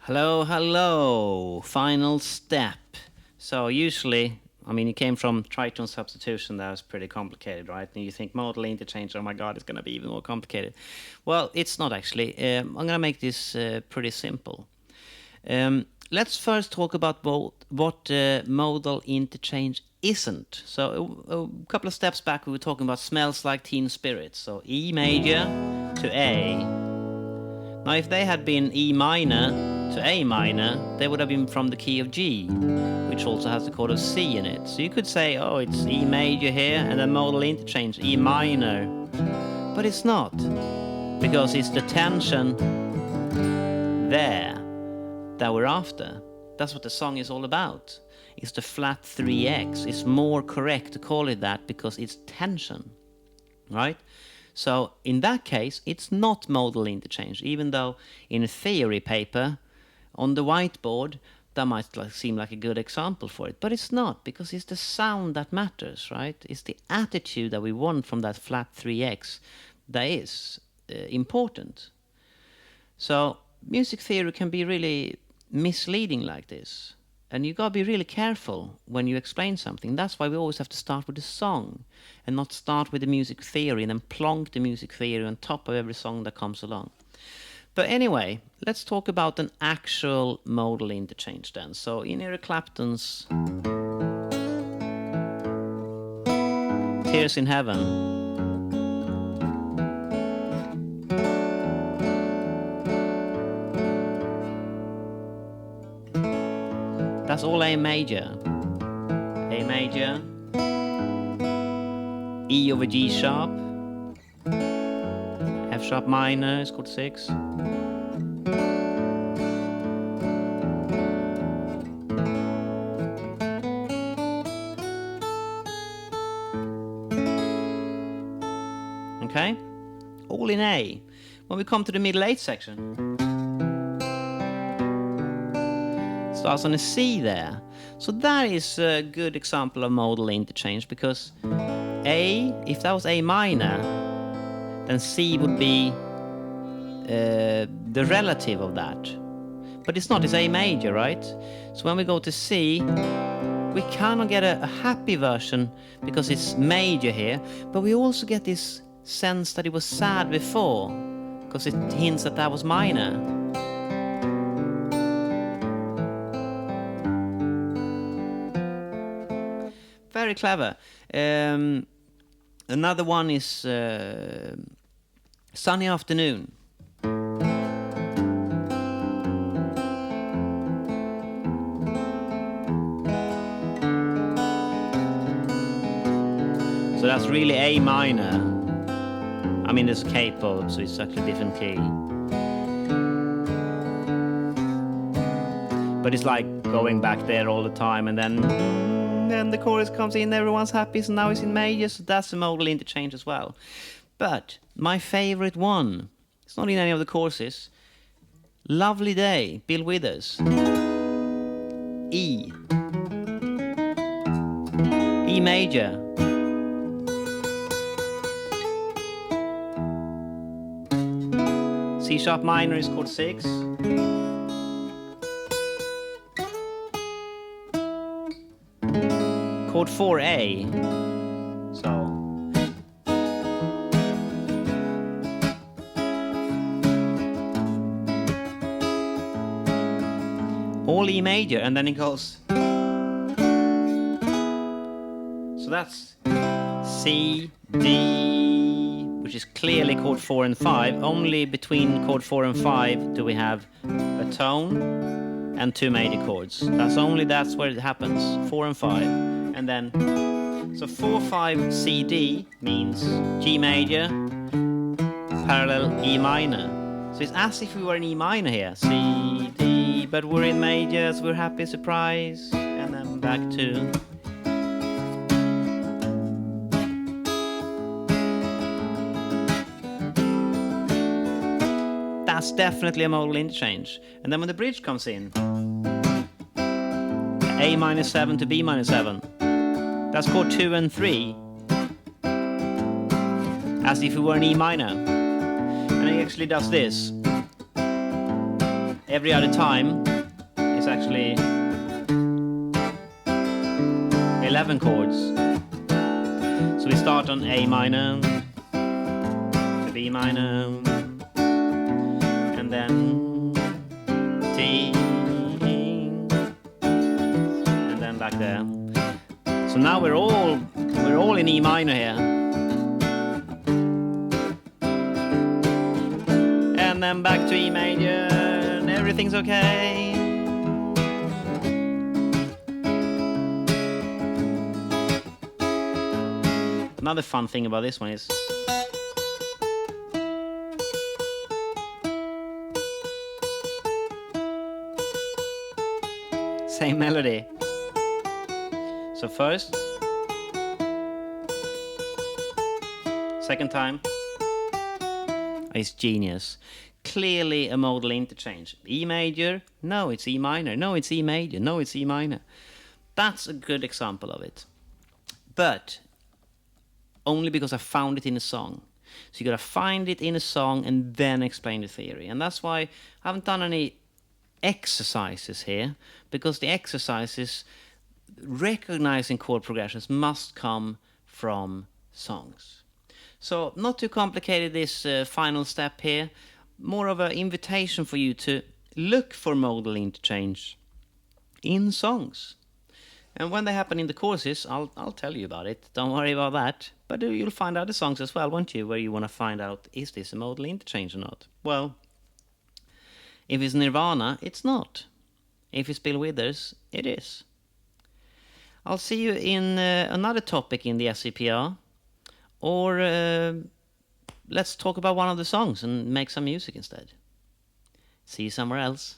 Hello, hello. Final step. So usually, you came from tritone substitution. That was pretty complicated, right? And you think modal interchange, oh my God, it's going to be even more complicated. Well, it's not actually. I'm going to make this pretty simple. Let's first talk about what modal interchange isn't. So a couple of steps back, we were talking about Smells Like Teen Spirit. So E major to A. Now, if they had been E minor to A minor, they would have been from the key of G, which also has the chord of C in it. So you could say, oh, it's E major here, and then modal interchange, E minor. But it's not, because it's the tension there that we're after. That's what the song is all about. It's the flat 3x. It's more correct to call it that because it's tension, right? So in that case, it's not modal interchange, even though in a theory paper on the whiteboard, that might seem like a good example for it. But it's not, because it's the sound that matters, right? It's the attitude that we want from that flat 3x that is important. So music theory can be really misleading like this. And you got to be really careful when you explain something. That's why we always have to start with the song and not start with the music theory and then plonk the music theory on top of every song that comes along. But anyway, let's talk about an actual modal interchange then. So in Eric Clapton's Tears in Heaven, that's all A major. A major, E over G sharp, F sharp minor is chord 6. Okay? All in A. When we come to the middle 8 section, starts on a C there. So that is a good example of modal interchange, because A, if that was A minor, then C would be the relative of that. But it's not, it's A major, right? So when we go to C, we cannot get a happy version because it's major here, but we also get this sense that it was sad before, because it hints that that was minor. Very clever. Another one is Sunny Afternoon. So that's really A minor. There's a capo, so it's actually a different key. But it's like going back there all the time, and then the chorus comes in, everyone's happy, so now it's in major, so that's a modal interchange as well. But my favorite one, it's not in any of the courses, Lovely Day, Bill Withers. E. E major. C sharp minor is chord 6. Chord 4A. So all E major, and then it goes. So that's C, D, which is clearly chord 4 and 5. Only between chord 4 and 5 do we have a tone and 2 major chords. That's where it happens, 4 and 5. And then, so 4, 5, C, D means G major, parallel E minor. So it's as if we were in E minor here, C, D, but we're in majors, we're happy, surprise, and then back to. That's definitely a modal interchange. And then when the bridge comes in, A minor 7 to B minor 7. That's chord 2 and 3. As if we were in E minor. And it actually does this. every other time is actually 11 chords. So we start on A minor, to B minor, and then T, and then back there. So now we're all in E minor here. And then back to E major, and everything's okay. Another fun thing about this one is same melody. So first, second time, it's genius. Clearly a modal interchange. E major, no, it's E minor. No, it's E major. No, it's E minor. That's a good example of it. But only because I found it in a song. So you gotta find it in a song and then explain the theory. And that's why I haven't done any exercises here, because the exercises recognizing chord progressions must come from songs. So not too complicated, this final step here. More of an invitation for you to look for modal interchange in songs. And when they happen in the courses, I'll tell you about it. Don't worry about that. But you'll find other songs as well, won't you? Where you want to find out, is this a modal interchange or not? Well, if it's Nirvana, it's not. If it's Bill Withers, it is. I'll see you in another topic in the SCPR. Or let's talk about one of the songs and make some music instead. See you somewhere else.